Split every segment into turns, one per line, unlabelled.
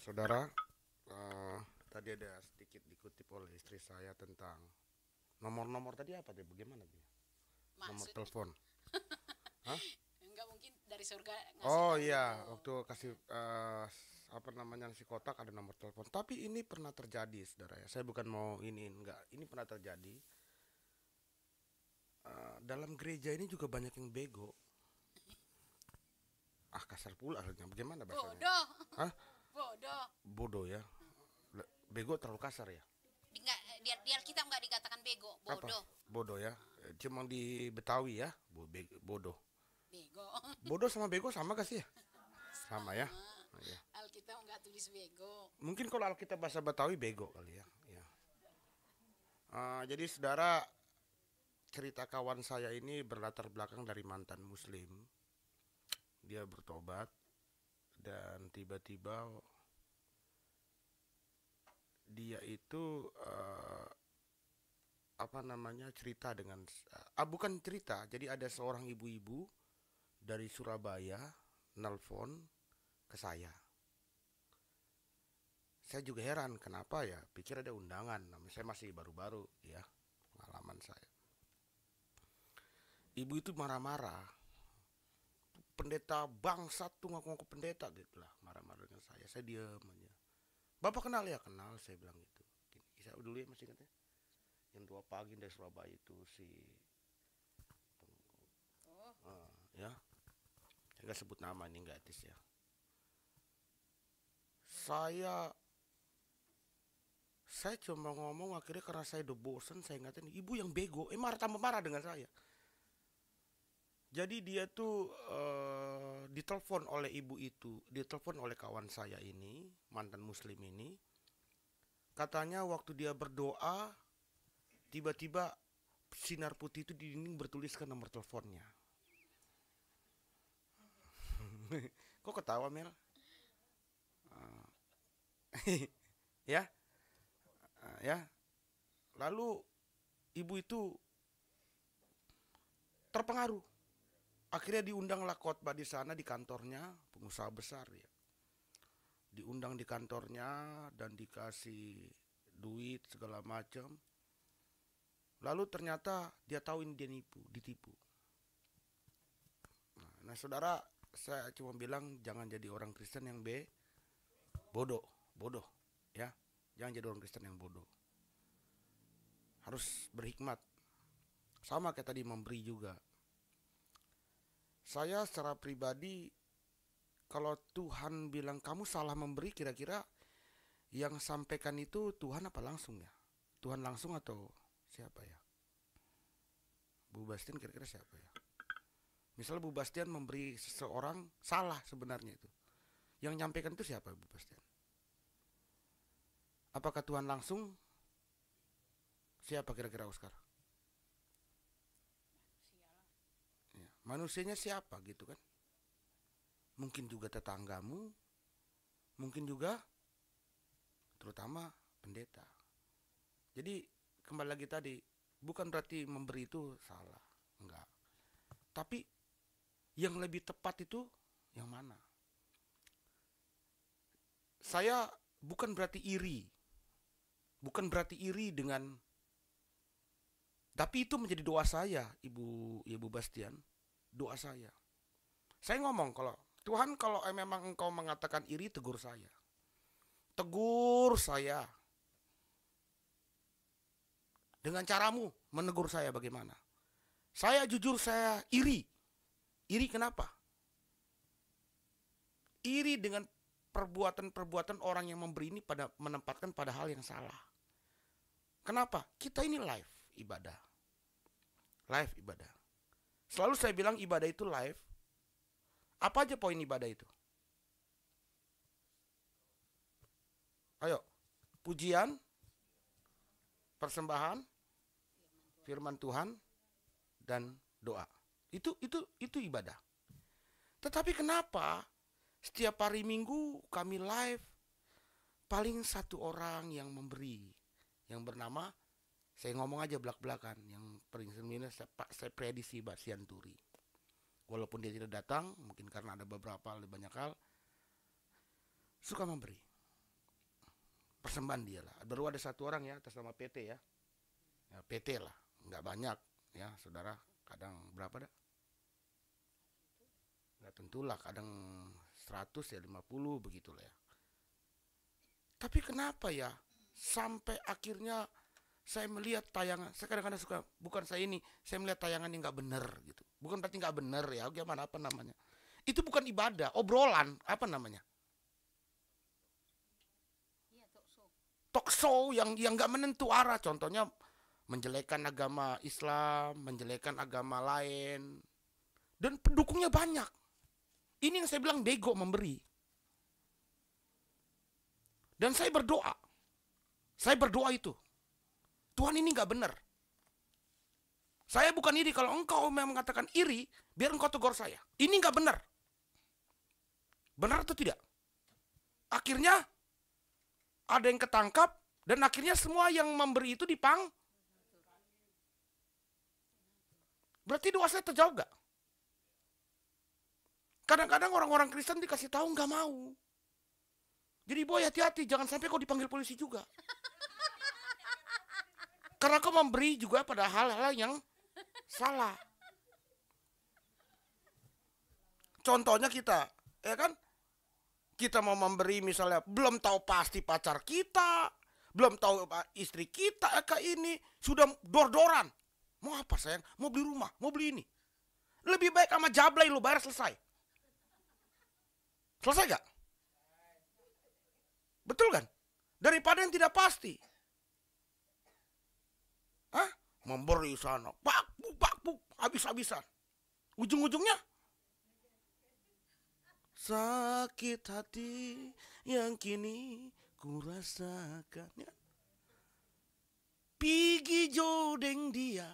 Saudara, tadi ada sedikit dikutip oleh istri saya tentang nomor-nomor tadi apa deh? Bagaimana dia? Nomor
Maksud
telepon. Hah?
enggak mungkin dari surga ngasih
Oh
tahu gitu.
iya, waktu kasih apa namanya nasi kotak ada nomor telepon. Tapi ini pernah terjadi, saudara ya. Saya bukan mau ini enggak. Ini pernah terjadi. Dalam gereja ini juga banyak yang bego. Ah kasar pula akhirnya. Bagaimana bahasanya?
Bodoh.
Hah?
Bodoh.
Bodoh ya. Bego terlalu kasar ya.
Dia kita nggak dikatakan bego,
Apa?
bodoh.
Bodoh ya. Cuma di Betawi ya. Bodoh.
Bego.
Bodoh sama bego sama gak sih ya? Sama ya.
Sama.
Oh, iya.
Alkitab nggak tulis bego.
Mungkin kalau Alkitab bahasa Betawi bego kali ya. Ya. Jadi saudara, cerita kawan saya ini berlatar belakang dari mantan Muslim. Dia bertobat dan tiba-tiba dia itu apa namanya cerita dengan bukan cerita. Jadi ada seorang ibu-ibu dari Surabaya nelpon ke saya. Saya juga heran kenapa ya, pikir ada undangan. Namanya saya masih baru-baru ya pengalaman saya. Ibu itu marah-marah. Pendeta bangsat tuh ngaku-ngaku pendeta gitu lah, marah-marah dengan saya. Saya diam aja. Bapak kenal ya? Kenal, saya bilang gitu. Saya dulu ya masih ingat ya. Yang 2 pagi dari Surabaya itu si
Oh,
ya. Saya nggak sebut nama ini nggak etis ya. Saya saya cuma ngomong akhirnya karena saya udah bosen saya ingatin ibu yang bego, marah tambah marah dengan saya. Jadi dia tuh ditelepon oleh ibu itu, ditelepon oleh kawan saya ini, mantan muslim ini. Katanya waktu dia berdoa, tiba-tiba sinar putih itu di dinding bertuliskan nomor teleponnya. Kok ketawa Mel? Ya, ya. Lalu ibu itu terpengaruh. Akhirnya diundanglah khotbah di sana di kantornya, pengusaha besar ya. Diundang di kantornya dan dikasih duit segala macam. Lalu ternyata dia tahu ini dia ditipu. Nah, saudara, saya cuma bilang jangan jadi orang Kristen yang bodoh, bodoh, ya. Jangan jadi orang Kristen yang bodoh. Harus berhikmat. Sama kayak tadi memberi juga. Saya secara pribadi, kalau Tuhan bilang kamu salah memberi, kira-kira yang sampaikan itu Tuhan apa langsung ya? Tuhan langsung atau siapa ya? Bu Bastian kira-kira siapa ya? Misalnya Bu Bastian memberi seseorang salah sebenarnya itu. Yang nyampaikan itu siapa Bu Bastian? Apakah Tuhan langsung? Siapa kira-kira Oscar?
sialah.
Ya, manusianya siapa gitu kan? Mungkin juga tetanggamu, mungkin juga terutama pendeta. Jadi kembali lagi tadi, bukan berarti memberi itu salah, enggak. Tapi yang lebih tepat itu yang mana? Saya bukan berarti iri, bukan berarti iri dengan, tapi itu menjadi doa saya, Ibu Bastian, doa saya. Saya ngomong kalau Tuhan kalau memang engkau mengatakan iri tegur saya. Tegur saya dengan caramu menegur saya bagaimana? Saya jujur saya iri. Iri kenapa? Iri dengan perbuatan-perbuatan orang yang memberi ini pada menempatkan pada hal yang salah. Kenapa? Kita ini live ibadah. Live ibadah. Selalu saya bilang ibadah itu live. Apa aja poin ibadah itu? Ayo. Pujian, persembahan, firman Tuhan dan doa. Itu ibadah. Tetapi kenapa setiap hari Minggu kami live paling satu orang yang memberi yang bernama saya ngomong aja belak-belakan yang paling sebenarnya Pak Sepredisi Basianturi. Walaupun dia tidak datang, mungkin karena ada beberapa lebih banyak hal, suka memberi. persembahan dia lah. Baru ada satu orang ya atas nama PT ya. Ya PT lah, nggak banyak ya saudara. Kadang berapa dah? Nggak tentulah, kadang 100 ya 50 begitulah ya. Tapi kenapa ya sampai akhirnya saya melihat tayangan, saya kadang-kadang suka, bukan saya ini, saya melihat tayangan yang nggak benar gitu. Bukan berarti nggak benar ya, gimana apa namanya? Itu bukan ibadah, obrolan, apa namanya?
Iya,
Talk show yang nggak menentu arah. Contohnya menjelekan agama Islam, menjelekan agama lain, dan pendukungnya banyak. Ini yang saya bilang bego memberi. Dan saya berdoa itu, Tuhan ini nggak benar. Saya bukan iri. Kalau engkau mengatakan iri, biar engkau tegur saya. Ini nggak benar. Benar atau tidak? Akhirnya ada yang ketangkap, dan akhirnya semua yang memberi itu berarti doa saya terjawab gak? Kadang-kadang orang-orang Kristen dikasih tahu nggak mau. Jadi boy, hati-hati, jangan sampai kau dipanggil polisi juga. Karena kau memberi juga pada hal-hal yang salah. Contohnya kita, ya kan? Kita mau memberi misalnya, belum tahu pasti pacar kita, belum tahu istri kita kayak ini, sudah dor-doran. Mau apa sayang? Mau beli rumah, mau beli ini. Lebih baik sama jablay lu bayar selesai. Selesai gak? Betul kan? Daripada yang tidak pasti. Hah? Memberi sana, bakbuk, habis-habisan. Ujung-ujungnya sakit hati yang kini ku rasakan. Ya. Pigi jodeng dia,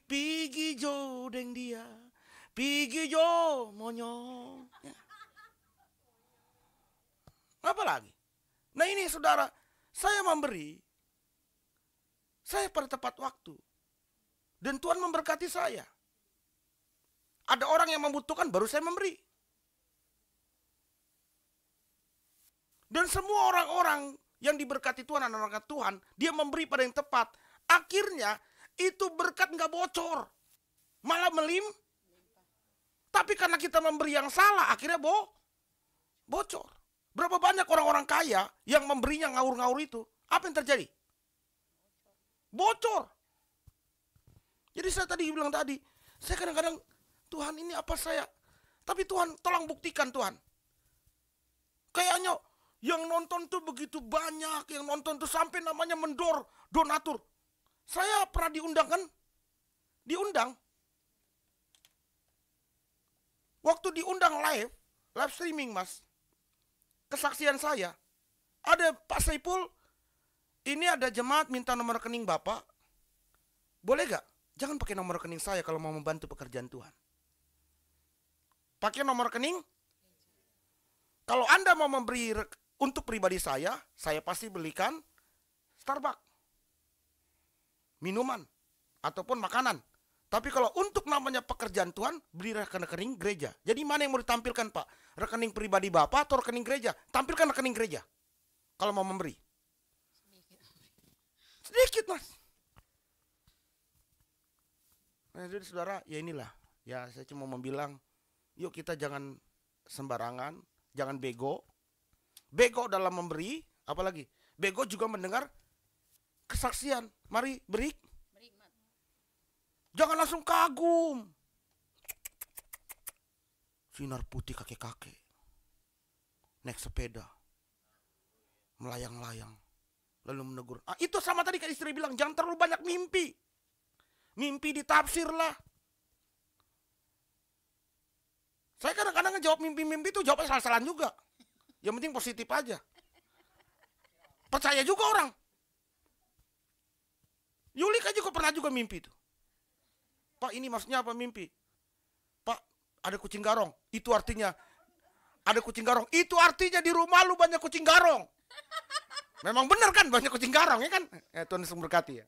pigi jodeng dia, pigi jo monyong. Ya. Apa lagi? Nah ini saudara, saya memberi, saya pada tepat waktu, dan Tuhan memberkati saya. Ada orang yang membutuhkan, baru saya memberi. Dan semua orang-orang yang diberkati Tuhan, anak-anak Tuhan, dia memberi pada yang tepat. Akhirnya itu berkat nggak bocor, malah tapi karena kita memberi yang salah, akhirnya bocor. Berapa banyak orang-orang kaya yang memberinya ngawur-ngawur itu? Apa yang terjadi? Bocor. Jadi saya tadi bilang tadi, saya kadang-kadang, Tuhan ini apa saya? Tapi Tuhan, tolong buktikan Tuhan. Kayaknya yang nonton tuh begitu banyak, yang nonton tuh sampai namanya donatur. Saya pernah diundang kan? Diundang. Waktu diundang live streaming mas. Kesaksian saya, ada Pak Saipul, ini ada jemaat minta nomor rekening Bapak. Boleh gak? Jangan pakai nomor rekening saya kalau mau membantu pekerjaan Tuhan. Pakai nomor rekening. Kalau Anda mau memberi untuk pribadi saya pasti belikan Starbucks, minuman, ataupun makanan. Tapi kalau untuk namanya pekerjaan Tuhan, beli rekening gereja. Jadi mana yang mau ditampilkan Pak? Rekening pribadi Bapak atau rekening gereja? Tampilkan rekening gereja. Kalau mau memberi. Sedikit mas. Nah jadi saudara, ya inilah. Ya saya cuma mau bilang, yuk kita jangan sembarangan, jangan bego. Bego dalam memberi, apalagi bego juga mendengar kesaksian. Mari beri. Jangan langsung kagum. Sinar putih kakek-kakek. Naik sepeda. Melayang-layang. Lalu menegur. Itu sama tadi kayak istri bilang, jangan terlalu banyak mimpi. Mimpi ditafsir lah. Saya kadang-kadang ngejawab mimpi-mimpi itu jawabnya salah-salahan juga. Yang penting positif aja. Percaya juga orang. Yulik aja kok pernah juga mimpi itu. Pak ini maksudnya apa mimpi? Pak ada kucing garong. Itu artinya ada kucing garong. Itu artinya di rumah lu banyak kucing garong. Memang benar kan banyak kucing garong ya kan? Tuhan Yesus memberkati ya.